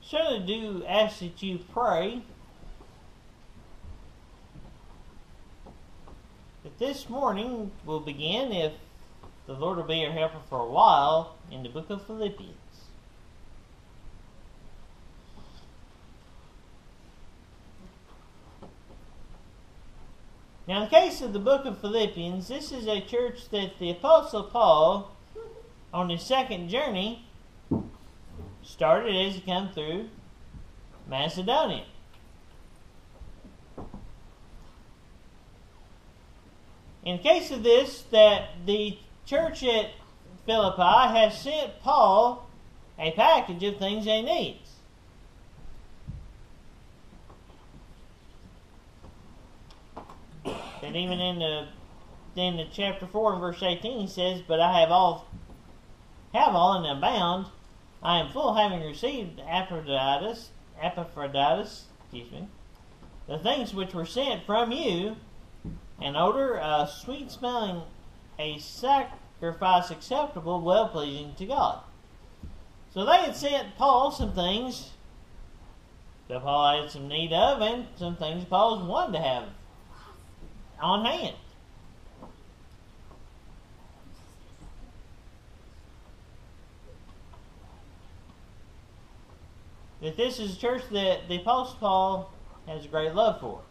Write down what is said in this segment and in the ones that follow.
certainly do ask that you pray that this morning we'll begin, if the Lord will be our helper for a while, in the book of Philippians. Now, in the case of the book of Philippians, this is a church that the Apostle Paul, on his second journey, started as he came through Macedonia. In the case of this, that the church at Philippi has sent Paul a package of things they need. And even in the chapter 4 and verse 18, he says, "But I have all and abound. I am full, having received Epaphroditus, the things which were sent from you, an odor, a sweet smelling, a sacrifice acceptable, well pleasing to God." So they had sent Paul some things that Paul had some need of, and some things Paul wanted to have on hand. That this is a church that the Apostle Paul has a great love for.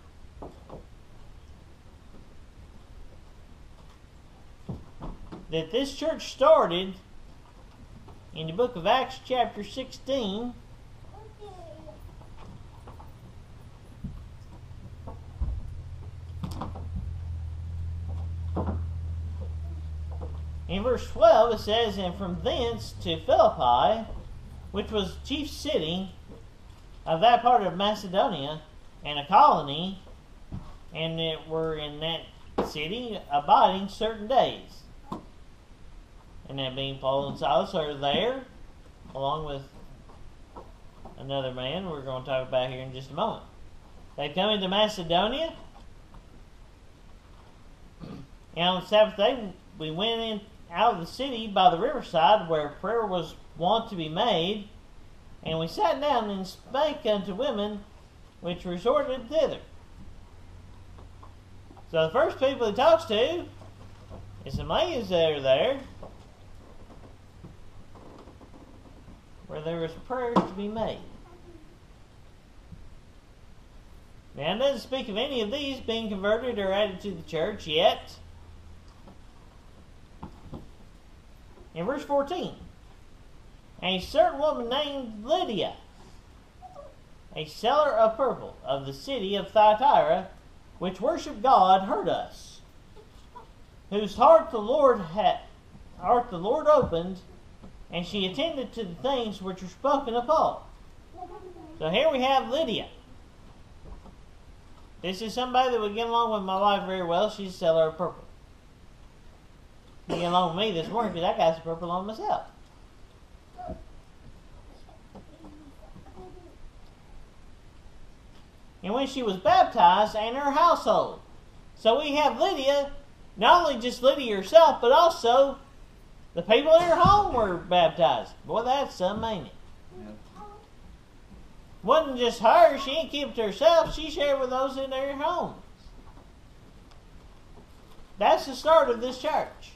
That this church started in the book of Acts chapter 16. In verse 12 it says, "And from thence to Philippi, which was the chief city of that part of Macedonia, and a colony, and it were in that city abiding certain days." And that being Paul and Silas are there, along with another man we're going to talk about here in just a moment. They come into Macedonia, and on the Sabbath day we went in out of the city by the riverside, where prayer was wont to be made, and we sat down and spake unto women which resorted thither. So the first people he talks to is some ladies that are there, where there was prayer to be made. Now, it doesn't speak of any of these being converted or added to the church yet. In verse 14, "A certain woman named Lydia, a seller of purple of the city of Thyatira, which worshipped God, heard us, whose heart the Lord opened, and she attended to the things which were spoken of Paul." So here we have Lydia. This is somebody that would get along with my wife very well. She's a seller of purple. You get along with me this morning because I got some purple on myself. And when she was baptized, and her household. So we have Lydia, not only just Lydia herself, but also the people in her home were baptized. Boy, that's something, ain't it? Yep. Wasn't just her. She didn't keep it to herself. She shared with those in their homes. That's the start of this church.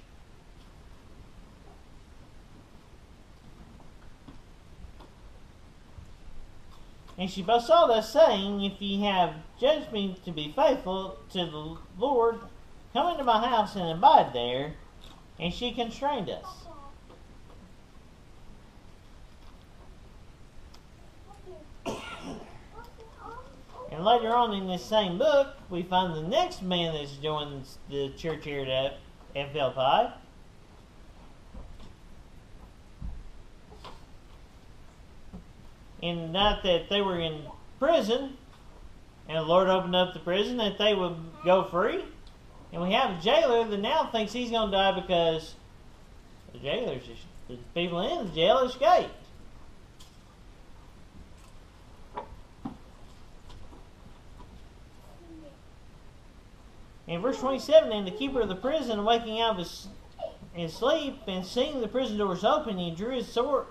And she besought us, saying, "If ye have judged me to be faithful to the Lord, come into my house and abide there." And she constrained us. And later on in this same book, we find the next man that's joined the church here at Philippi. And not that they were in prison, and the Lord opened up the prison that they would go free. And we have a jailer that now thinks he's going to die because the people in the jail escaped. In verse 27, "And the keeper of the prison, waking out of his sleep, and seeing the prison doors open, he drew his sword,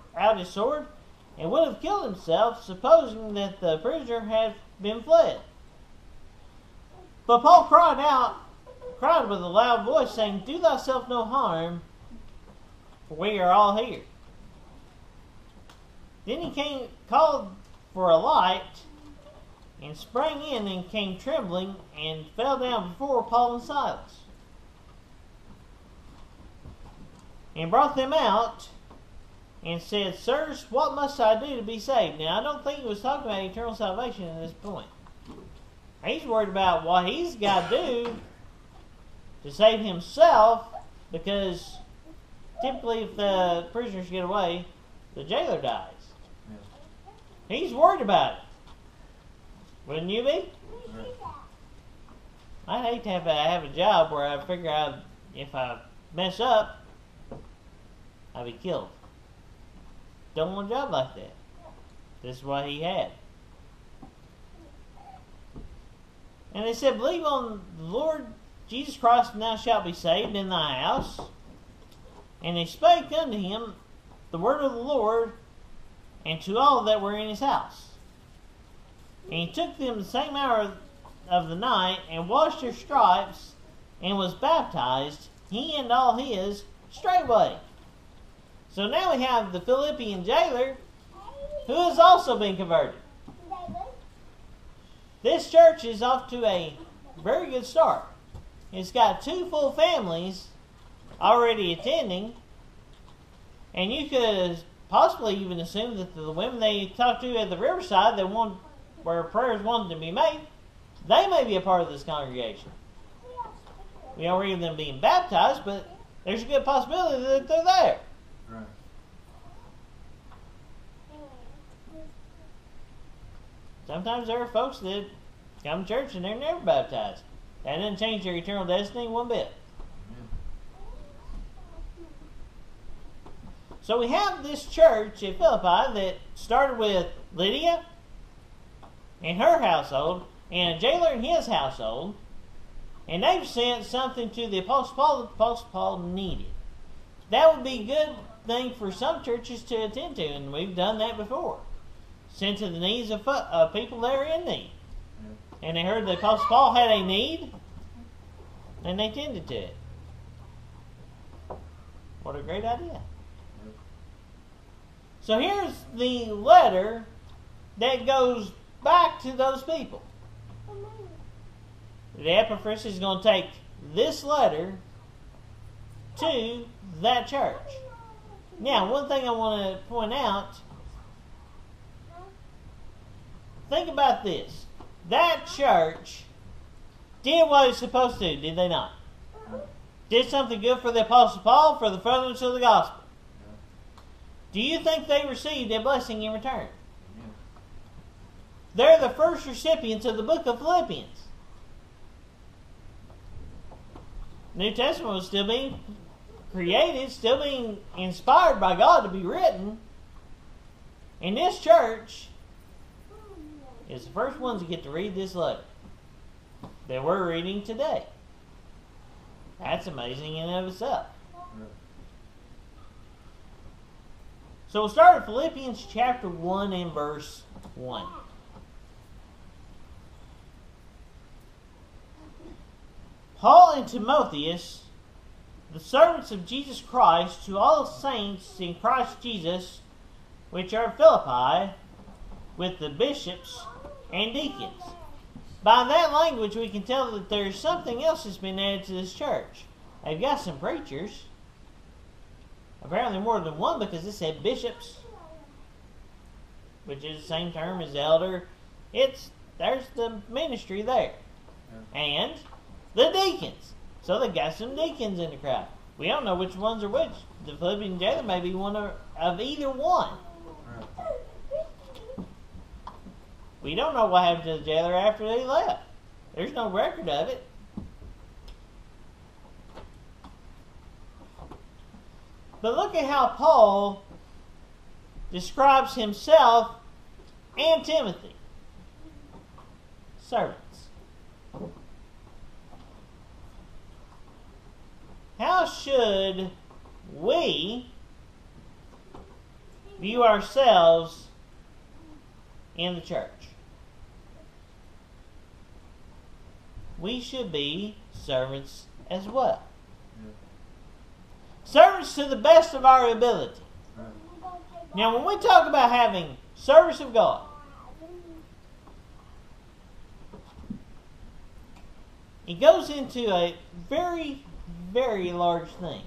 and would have killed himself, supposing that the prisoner had been fled. But Paul cried with a loud voice, saying, "Do thyself no harm, for we are all here." Then he called for a light, and sprang in, and came trembling, and fell down before Paul and Silas, and brought them out, and said, "Sirs, what must I do to be saved?" Now, I don't think he was talking about eternal salvation at this point. He's worried about what he's got to do to save himself, because typically if the prisoners get away, the jailer dies. He's worried about it. Wouldn't you be? I'd hate to have a job where I figure out if I mess up, I'll be killed. Don't want a job like that. This is what he had. And they said, "Believe on the Lord Jesus Christ, and thou shalt be saved in thy house." And they spake unto him the word of the Lord, and to all that were in his house. And he took them the same hour of the night, and washed their stripes, and was baptized, he and all his, straightway. So now we have the Philippian jailer, who has also been converted. This church is off to a very good start. It's got 2 full families already attending, and you could possibly even assume that the women they talked to at the riverside, where prayers wanted to be made, they may be a part of this congregation. We don't read them being baptized, but there's a good possibility that they're there. Right. Sometimes there are folks that come to church and they're never baptized. That doesn't change their eternal destiny one bit. So we have this church at Philippi that started with Lydia and her household, and a jailer in his household, and they've sent something to the Apostle Paul that the Apostle Paul needed. That would be a good thing for some churches to attend to, and we've done that before. Sent to the needs of people that are in need. And they heard the Apostle Paul had a need, and they tended to it. What a great idea. So here's the letter that goes back to those people. The Epaphras is going to take this letter to that church. Now, one thing I want to point out, think about this. That church did what it was supposed to do, did they not? Did something good for the Apostle Paul, for the furtherance of the gospel. Do you think they received a blessing in return? They're the first recipients of the book of Philippians. New Testament was still being created, still being inspired by God to be written. And this church is the first ones to get to read this letter that we're reading today. That's amazing in and of itself. So we'll start at Philippians chapter 1 and verse 1. Paul and Timotheus, the servants of Jesus Christ, to all saints in Christ Jesus, which are at Philippi, with the bishops and deacons. By that language we can tell that there's something else that's been added to this church. They've got some preachers. Apparently more than one, because it said bishops, which is the same term as elder. There's the ministry there. And the deacons. So they got some deacons in the crowd. We don't know which ones are which. The Philippian jailer may be one of either one. We don't know what happened to the jailer after they left. There's no record of it. But look at how Paul describes himself and Timothy. Servants. How should we view ourselves in the church. We should be servants as well. Servants to the best of our ability. Now, when we talk about having service of God, it goes into a very, very large thing.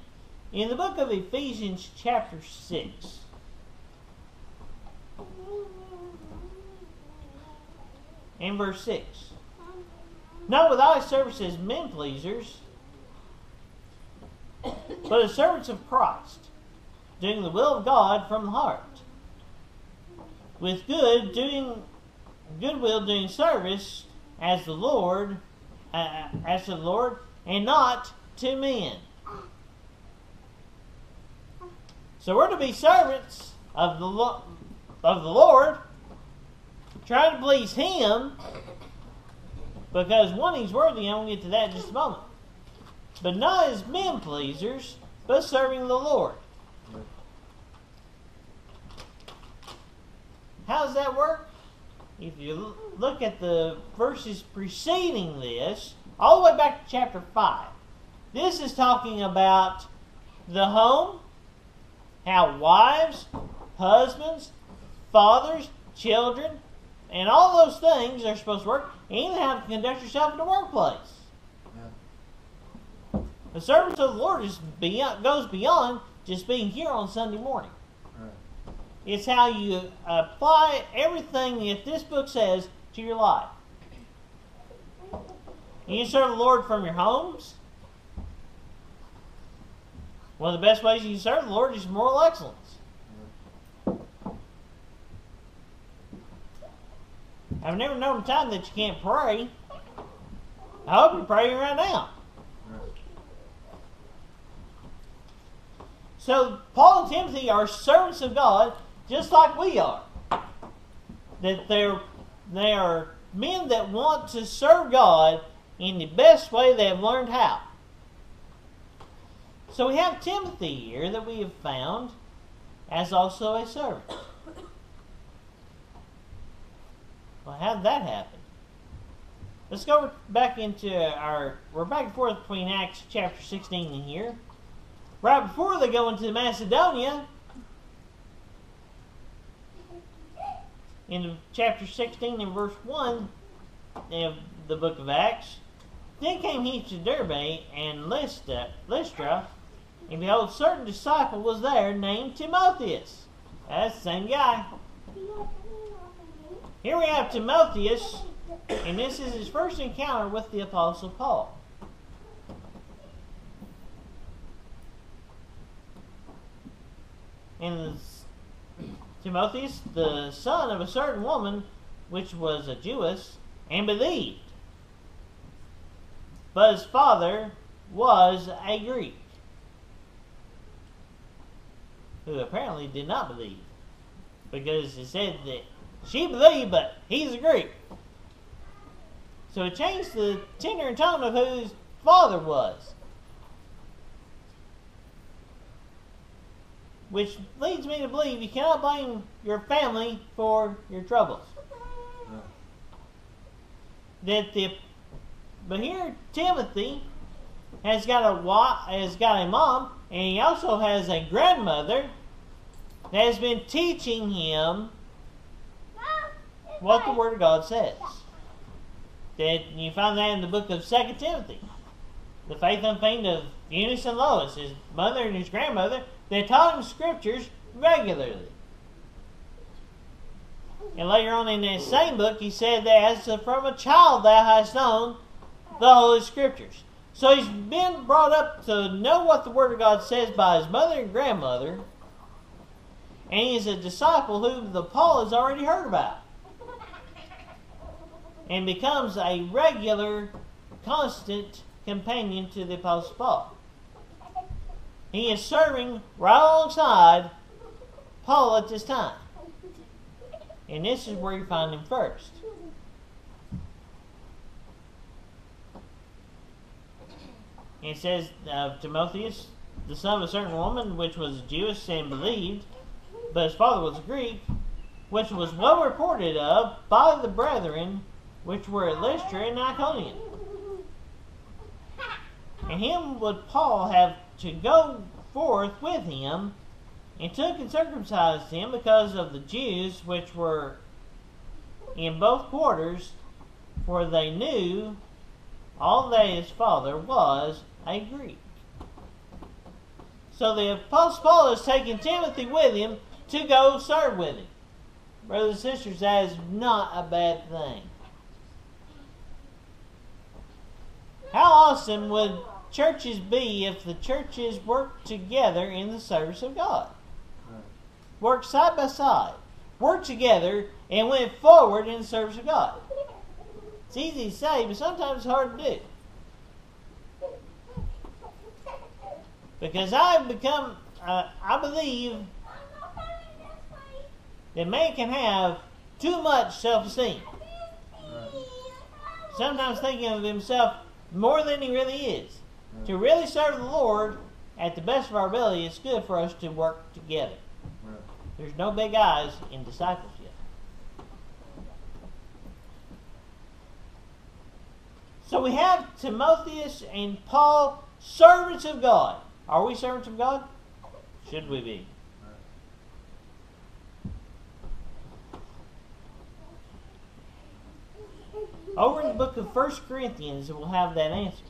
In the book of Ephesians chapter 6, in verse 6, not with eye service as men pleasers, but as servants of Christ, doing the will of God from the heart, with goodwill doing service as to the Lord, and not to men. So we're to be servants of the Lord, trying to please Him, because one, He's worthy, and we'll get to that in just a moment. But not as men pleasers, but serving the Lord. How does that work? If you look at the verses preceding this, all the way back to chapter 5, this is talking about the home, how wives, husbands, fathers, children, and all those things are supposed to work, and even how to conduct yourself in the workplace. Yeah. The service of the Lord goes beyond just being here on Sunday morning. Right. It's how you apply everything that this book says to your life. And you serve the Lord from your homes. One of the best ways you can serve the Lord is moral excellence. I've never known a time that you can't pray. I hope you're praying right now. So Paul and Timothy are servants of God just like we are. That they are men that want to serve God in the best way they have learned how. So we have Timothy here that we have found as also a servant. Well, how did that happen? Let's go back into we're back and forth between Acts chapter 16 and here. Right before they go into Macedonia, in chapter 16 and verse 1 of the book of Acts, then came he to Derbe and Lystra, and behold, a certain disciple was there named Timotheus. That's the same guy. Here we have Timotheus, and this is his first encounter with the Apostle Paul. And Timotheus, the son of a certain woman, which was a Jewess, and believed. But his father was a Greek, who apparently did not believe, because it said that she believed, but he's a Greek. So it changed the tenor and tone of who his father was. Which leads me to believe you cannot blame your family for your troubles. No. But here Timothy has got a mom, and he also has a grandmother that has been teaching him what the Word of God says. That you find that in the book of 2 Timothy. The faith and faith of Eunice and Lois, his mother and his grandmother, they taught him scriptures regularly. And later on in that same book, he said that as from a child thou hast known the Holy Scriptures. So he's been brought up to know what the Word of God says by his mother and grandmother. And he's a disciple who the Paul has already heard about. And becomes a regular, constant companion to the Apostle Paul. He is serving right alongside Paul at this time. And this is where you find him first. It says, Timotheus, the son of a certain woman, which was a Jewess and believed, but his father was a Greek, which was well reported of by the brethren which were at Lystra and Iconium. And him would Paul have to go forth with him, and took and circumcised him because of the Jews which were in both quarters, for they knew all that his father was a Greek. So the Apostle Paul is taking Timothy with him to go serve with him. Brothers and sisters, that is not a bad thing. How awesome would churches be if the churches worked together in the service of God? Worked side by side. Worked together and went forward in the service of God. It's easy to say, but sometimes it's hard to do. Because I believe that man can have too much self-esteem. Sometimes thinking of himself more than he really is. To really serve the Lord at the best of our ability, it's good for us to work together. There's no big eyes in discipleship. So we have Timotheus and Paul, servants of God. Are we servants of God? Should we be? Over in the book of 1 Corinthians, we'll have that answer.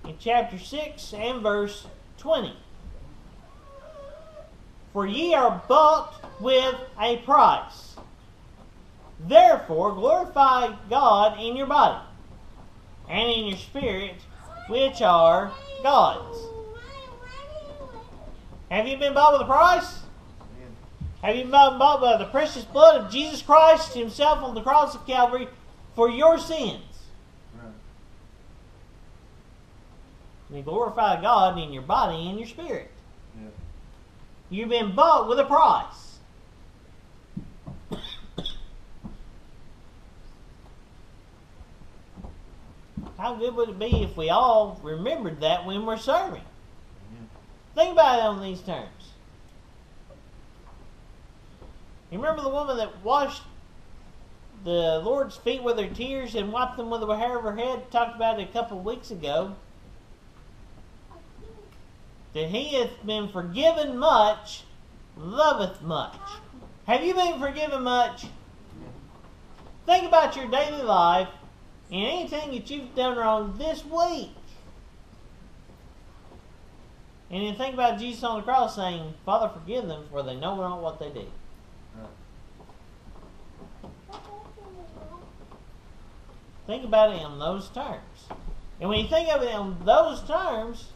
In chapter 6 and verse 20. For ye are bought with a price. Therefore glorify God in your body and in your spirit, which are God's. Have you been bought with a price? Have you been bought by the precious blood of Jesus Christ himself on the cross of Calvary for your sins? You glorify God in your body and your spirit. Yeah. You've been bought with a price. How good would it be if we all remembered that when we're serving? Yeah. Think about it on these terms. You remember the woman that washed the Lord's feet with her tears and wiped them with the hair of her head? Talked about it a couple of weeks ago. That he hath been forgiven much, loveth much. Have you been forgiven much? Think about your daily life and anything that you've done wrong this week. And then think about Jesus on the cross saying, Father, forgive them, for they know not what they do. Think about it in those terms. And when you think of it in those terms,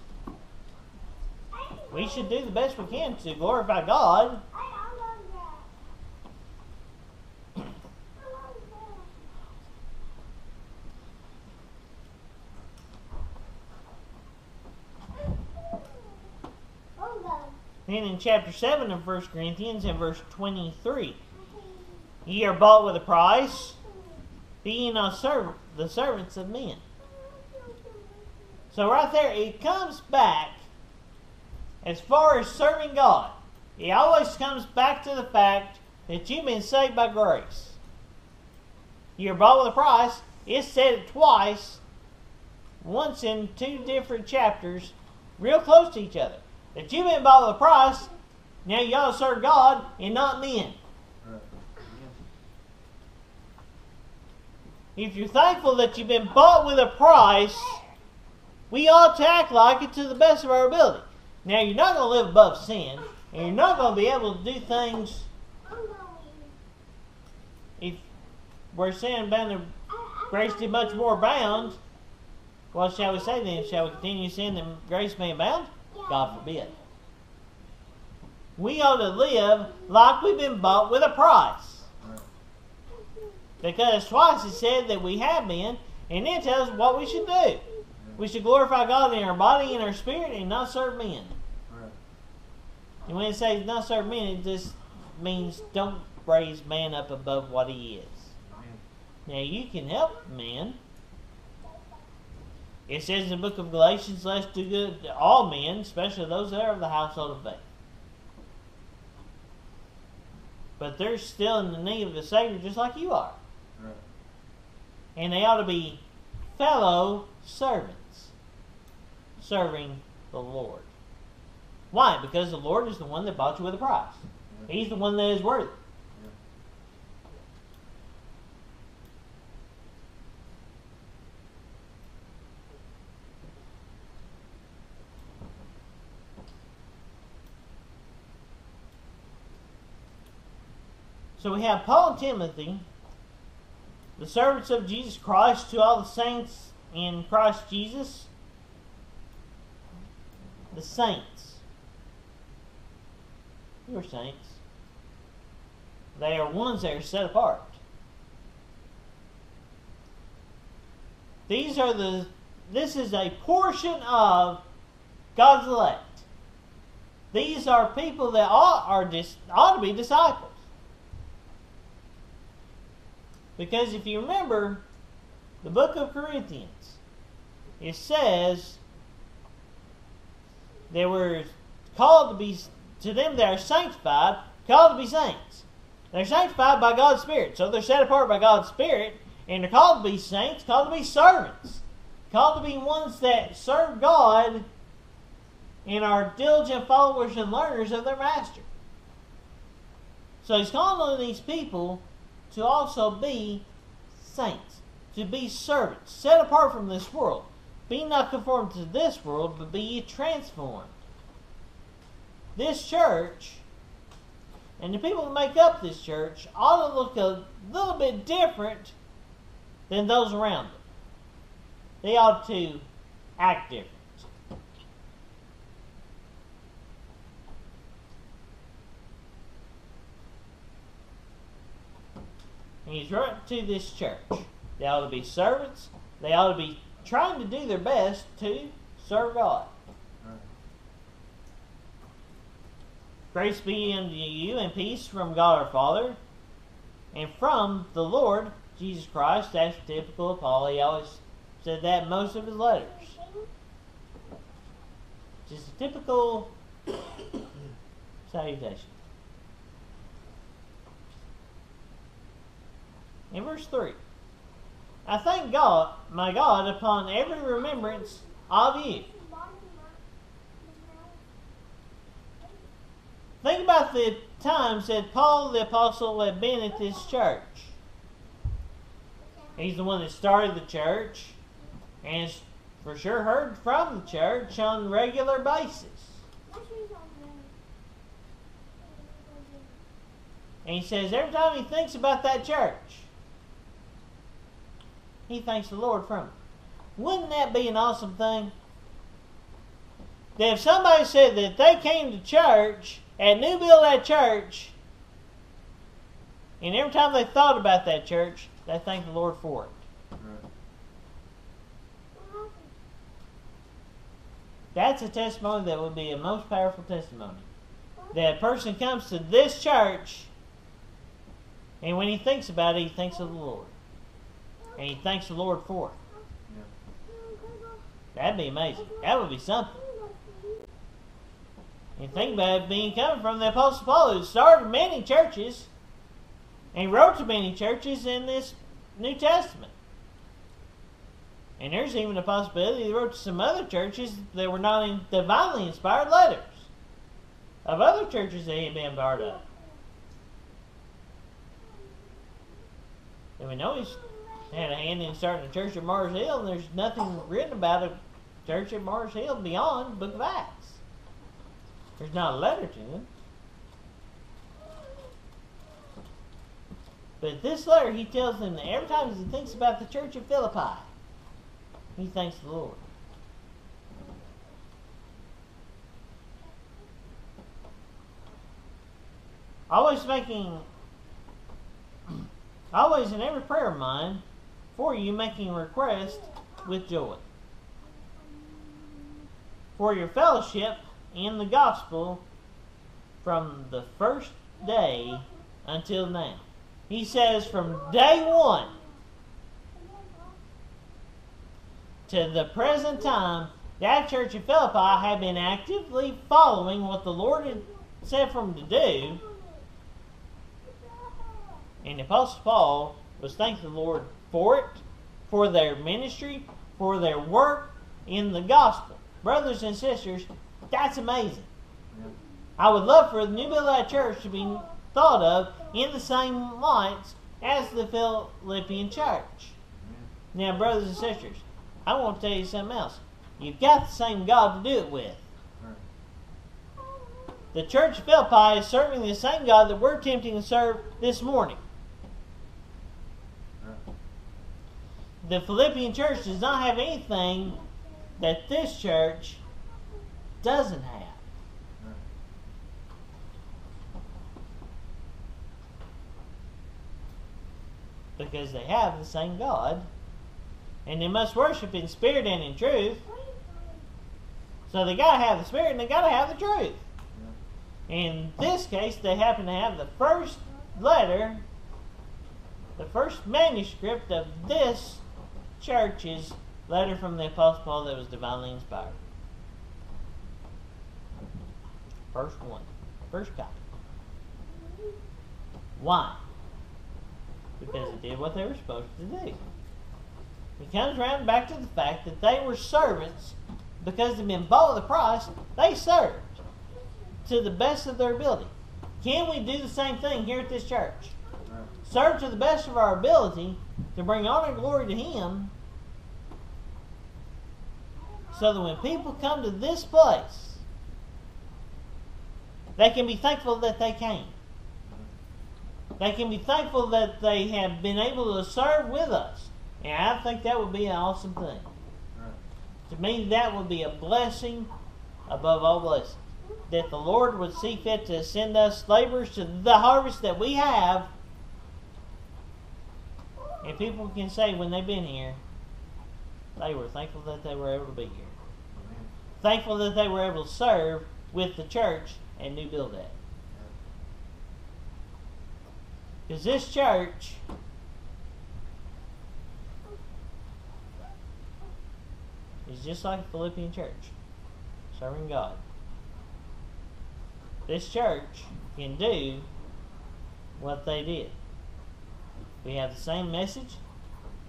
we should do the best we can to glorify God. Then in chapter 7 of 1 Corinthians and verse 23, ye are bought with a price, be ye not the servants of men. So right there, it comes back. As far as serving God, it always comes back to the fact that you've been saved by grace. You're bought with a price. It's said it twice, once in two different chapters, real close to each other. That you've been bought with a price, now you ought to serve God and not men. If you're thankful that you've been bought with a price, we ought to act like it to the best of our ability. Now, you're not going to live above sin, and you're not going to be able to do things if where sin bound to grace did much more abound. What shall we say then? Shall we continue to sin that grace may abound? God forbid. We ought to live like we've been bought with a price. Because twice it said that we have been, and then it tells us what we should do. We should glorify God in our body and our spirit and not serve men. Right. And when it says not serve men, it just means don't raise man up above what he is. Amen. Now you can help men. It says in the book of Galatians, let's do good to all men, especially those that are of the household of faith. but they're still in the need of a Savior just like you are. Right. And they ought to be fellow servants, serving the Lord. Why? Because the Lord is the one that bought you with a price. Yeah. He's the one that is worthy. Yeah. So we have Paul and Timothy, the servants of Jesus Christ, to all the saints in Christ Jesus. The saints. You are saints. They are ones that are set apart. This is a portion of God's elect. These are people that ought to be disciples. Because if you remember the book of Corinthians, it says they were called to be, to them that are sanctified, called to be saints. They're sanctified by God's Spirit. So they're set apart by God's Spirit, and they're called to be saints, called to be servants, called to be ones that serve God and are diligent followers and learners of their Master. So he's calling on these people to also be saints, to be servants, set apart from this world. Be not conformed to this world, but be ye transformed. This church, and the people that make up this church, ought to look a little bit different than those around them. They ought to act different. And he's writing to this church. They ought to be servants. They ought to be trying to do their best to serve God. Right. Grace be unto you and peace from God our Father and from the Lord Jesus Christ. That's typical of Paul. He always said that in most of his letters. Just a typical salutation. In verse 3, I thank God, my God, upon every remembrance of you. Think about the times that Paul the Apostle had been at this church. He's the one that started the church and has for sure heard from the church on a regular basis. And he says every time he thinks about that church, he thanks the Lord from it. Wouldn't that be an awesome thing? That if somebody said that they came to church at New Build that church, and every time they thought about that church, they thanked the Lord for it. Right. That's a testimony that would be a most powerful testimony. That a person comes to this church, and when he thinks about it, he thinks of the Lord. And he thanks the Lord for it. Yeah. That'd be amazing. That would be something. And think about it being coming from the Apostle Paul, who started many churches and wrote to many churches in this New Testament. And there's even a possibility he wrote to some other churches that were not in divinely inspired letters of other churches that he had been part of. And we know he's had a hand in starting a church at Mars Hill, and there's nothing written about a church at Mars Hill beyond the Book of Acts. There's not a letter to them. But this letter, he tells them that every time he thinks about the church of Philippi, he thanks the Lord. Always in every prayer of mine, for you making a request with joy. For your fellowship in the gospel from the first day until now. He says from day one to the present time, that church of Philippi had been actively following what the Lord had said for them to do. And the Apostle Paul was thanking the Lord for it, for their ministry, for their work in the gospel. Brothers and sisters, that's amazing. Yeah. I would love for the New Build Church to be thought of in the same lights as the Philippian church. Now, brothers and sisters, I want to tell you something else. You've got the same God to do it with. Right. The church of Philippi is serving the same God that we're attempting to serve this morning. Right. The Philippian church does not have anything that this church doesn't have. Right. Because they have the same God. And they must worship in spirit and in truth. So they got to have the spirit and they got to have the truth. Yeah. In this case, they happen to have the first letter, the first manuscript of this church's letter from the Apostle Paul that was divinely inspired. First one. First copy. Why? Because it did what they were supposed to do. It comes around back to the fact that they were servants because they've been bought with a price. They served to the best of their ability. Can we do the same thing here at this church? Right. Serve to the best of our ability to bring honor and glory to Him, so that when people come to this place, they can be thankful that they came. They can be thankful that they have been able to serve with us. And I think that would be an awesome thing. Right. To me, that would be a blessing above all blessings. That the Lord would see fit to send us laborers to the harvest that we have. And people can say when they've been here, they were thankful that they were able to be here. Amen. Thankful that they were able to serve with the church and New Build That. Because this church is just like the Philippian church, serving God. This church can do what they did. We have the same message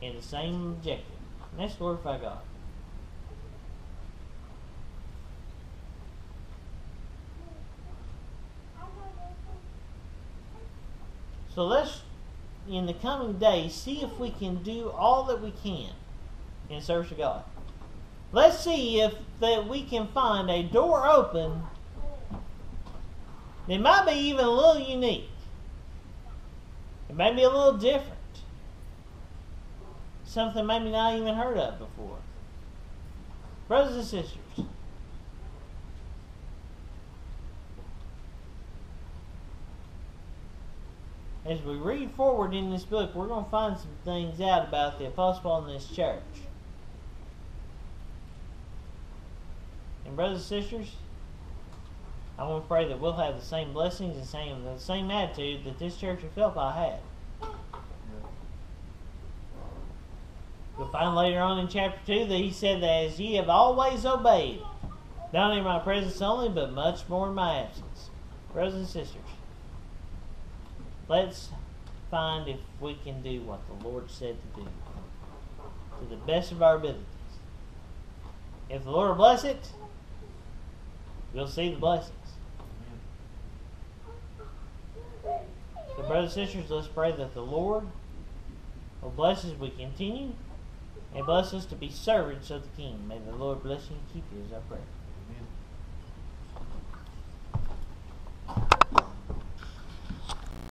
and the same objective, and that's to glorify God. So let's, in the coming days, see if we can do all that we can in service of God. Let's see if that we can find a door open that might be even a little unique. It may be a little different. Something maybe not even heard of before. Brothers and sisters, as we read forward in this book, we're going to find some things out about the Apostle Paul in this church. And brothers and sisters, I want to pray that we'll have the same blessings and the same attitude that this church of Philippi had. Yeah. You'll find later on in chapter 2 that he said that as ye have always obeyed, not only in my presence only, but much more in my absence. Brothers and sisters, let's find if we can do what the Lord said to do to the best of our abilities. If the Lord will bless it, we'll see the blessings. So brothers and sisters, let's pray that the Lord will bless us as we continue and bless us to be servants of the King. May the Lord bless you and keep you as I pray.